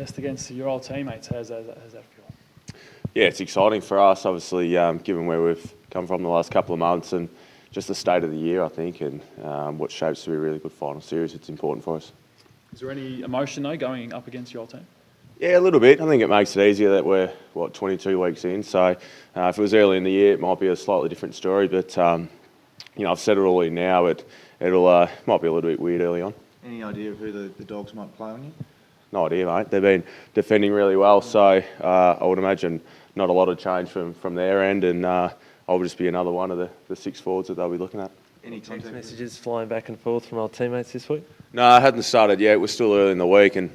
test against your old teammates. How's that feel? Yeah, it's exciting for us, obviously, given where we've come from the last couple of months and just the state of the year, I think, and what shapes to be a really good final series. It's important for us. Is there any emotion, though, going up against your old team? Yeah, a little bit. I think it makes it easier that we're, 22 weeks in. So if it was early in the year, it might be a slightly different story. But, I've said it all in now. It'll might be a little bit weird early on. Any idea of who the Dogs might play on you? No idea, mate. They've been defending really well. So I would imagine not a lot of change from their end. And I'll just be another one of the six forwards that they'll be looking at. Any text messages flying back and forth from old teammates this week? No, I hadn't started yet. We're still early in the week, and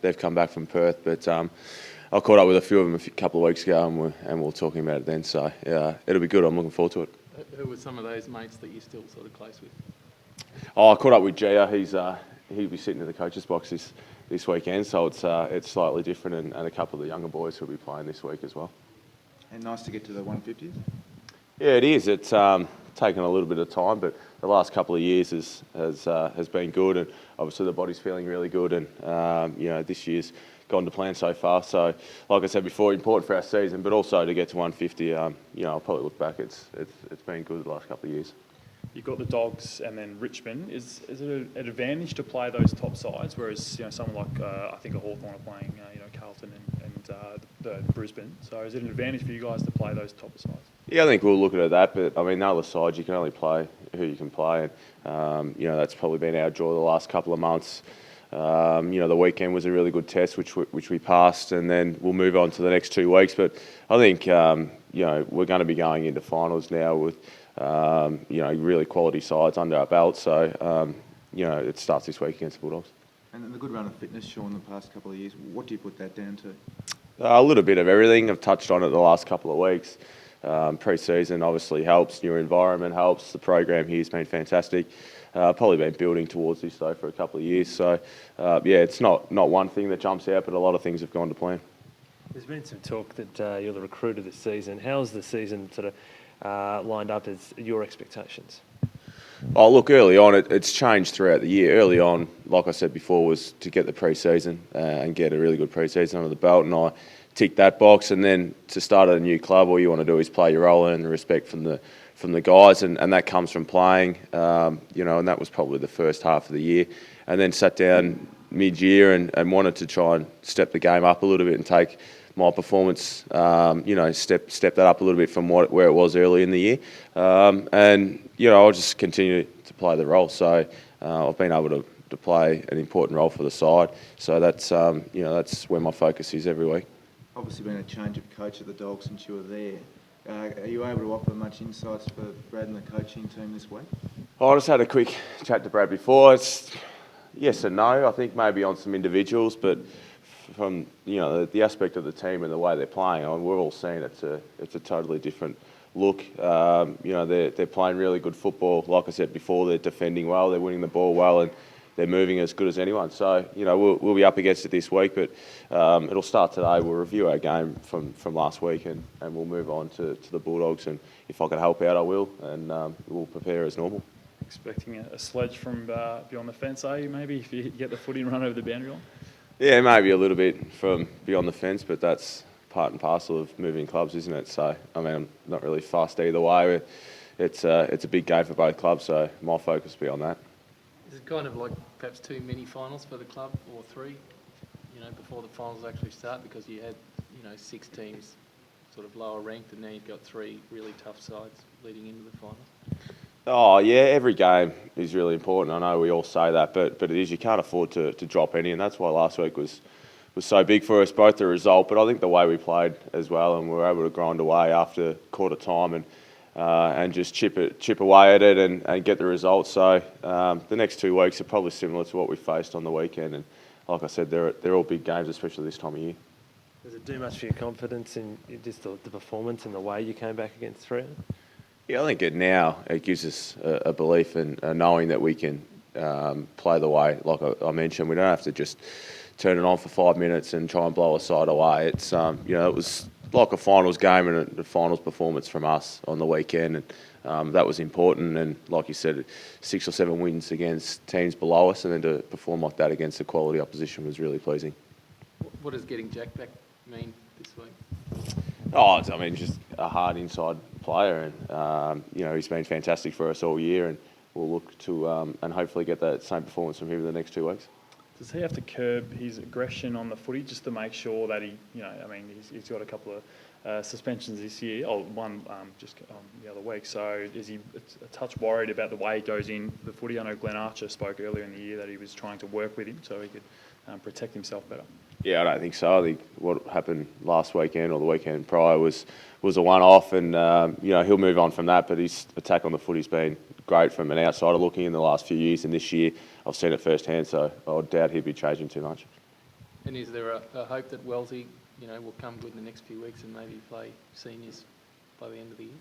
they've come back from Perth. But I caught up with a few of them a couple of weeks ago, and we were talking about it then. So yeah, it'll be good. I'm looking forward to it. Who were some of those mates that you're still sort of close with? Oh, I caught up with Gia. He'll be sitting in the coach's box this weekend, so it's slightly different, and a couple of the younger boys who'll be playing this week as well. And nice to get to the 150s. Yeah, it is. It's taken a little bit of time, but the last couple of years has been good, and obviously the body's feeling really good, and this year's gone to plan so far. So, like I said before, important for our season, but also to get to 150. I'll probably look back. It's been good the last couple of years. You've got the Dogs and then Richmond. Is it an advantage to play those top sides, whereas someone like I think a Hawthorn are playing Carlton and the Brisbane. So is it an advantage for you guys to play those top sides? Yeah, I think we'll look at that, but I mean, the other side, you can only play who you can play, and that's probably been our joy the last couple of months. The weekend was a really good test, which we passed, and then we'll move on to the next 2 weeks. But I think we're going to be going into finals now with really quality sides under our belt. So it starts this week against the Bulldogs. And the good run of fitness, Shaun, the past couple of years. What do you put that down to? A little bit of everything. I've touched on it the last couple of weeks. Pre-season obviously helps. New environment helps. The program here's been fantastic. Probably been building towards this though for a couple of years. So it's not one thing that jumps out, but a lot of things have gone to plan. There's been some talk that you're the recruiter this season. How's the season sort of lined up as your expectations? Oh, look, early on, it's changed throughout the year. Early on, like I said before, was to get the pre-season and get a really good pre-season under the belt, and I ticked that box. And then to start at a new club, all you want to do is play your role and earn the respect from the guys, and that comes from playing, and that was probably the first half of the year. And then sat down mid-year and wanted to try and step the game up a little bit and take my performance, step that up a little bit from where it was early in the year. I'll just continue to play the role. So I've been able to play an important role for the side. So that's where my focus is every week. Obviously been a change of coach at the Dogs since you were there. Are you able to offer much insights for Brad and the coaching team this week? I just had a quick chat to Brad before. It's yes and no. I think maybe on some individuals, but from the aspect of the team and the way they're playing, we're all seeing it's a totally different look. They're playing really good football. Like I said before, they're defending well, they're winning the ball well, and they're moving as good as anyone. So we'll be up against it this week, but it'll start today. We'll review our game from last week, and we'll move on to the Bulldogs. And if I can help out, I will, and we'll prepare as normal. Expecting a sledge from beyond the fence, are you? Maybe if you get the footy and run over the boundary line. Yeah, maybe a little bit from beyond the fence, but that's part and parcel of moving clubs, isn't it? So, I'm not really fussed either way. It's a big game for both clubs, so my focus will be on that. Is it kind of like perhaps 2 mini finals for the club, or 3, before the finals actually start? Because you had, 6 teams sort of lower ranked, and now you've got 3 really tough sides leading into the finals. Oh yeah, every game is really important. I know we all say that, but it is. You can't afford to drop any, and that's why last week was so big for us, both the result, but I think the way we played as well, and we were able to grind away after quarter time and just chip away at it and get the result. So the next 2 weeks are probably similar to what we faced on the weekend, and like I said, they're all big games, especially this time of year. Does it do much for your confidence in just the performance and the way you came back against Freo? Yeah, I think it gives us a belief in knowing that we can play the way, like I mentioned, we don't have to just turn it on for 5 minutes and try and blow a side away. It's it was like a finals game and a finals performance from us on the weekend, and that was important. And like you said, 6 or 7 wins against teams below us, and then to perform like that against a quality opposition was really pleasing. What does getting Jack back mean this week? Oh, I mean, just a hard inside player, and he's been fantastic for us all year, and we'll look to and hopefully get that same performance from him in the next 2 weeks. Does he have to curb his aggression on the footy just to make sure that he's got a couple of suspensions this year, or one just the other week. So is he a touch worried about the way he goes in the footy? I know Glenn Archer spoke earlier in the year that he was trying to work with him so he could protect himself better. Yeah, I don't think so. I think what happened last weekend or the weekend prior was a one-off, and he'll move on from that. But his attack on the footy's been great from an outsider looking in the last few years, and this year I've seen it firsthand. So I doubt he'd be changing too much. And is there a hope that Wellesley, will come good in the next few weeks and maybe play seniors by the end of the year?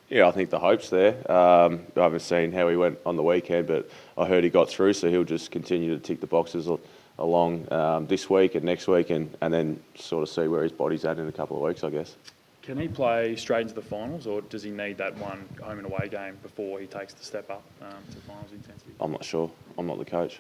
Yeah, I think the hope's there. I haven't seen how he went on the weekend, but I heard he got through, so he'll just continue to tick the boxes along this week and next week, and then sort of see where his body's at in a couple of weeks, I guess. Can he play straight into the finals, or does he need that one home and away game before he takes the step up to finals intensity? I'm not sure. I'm not the coach.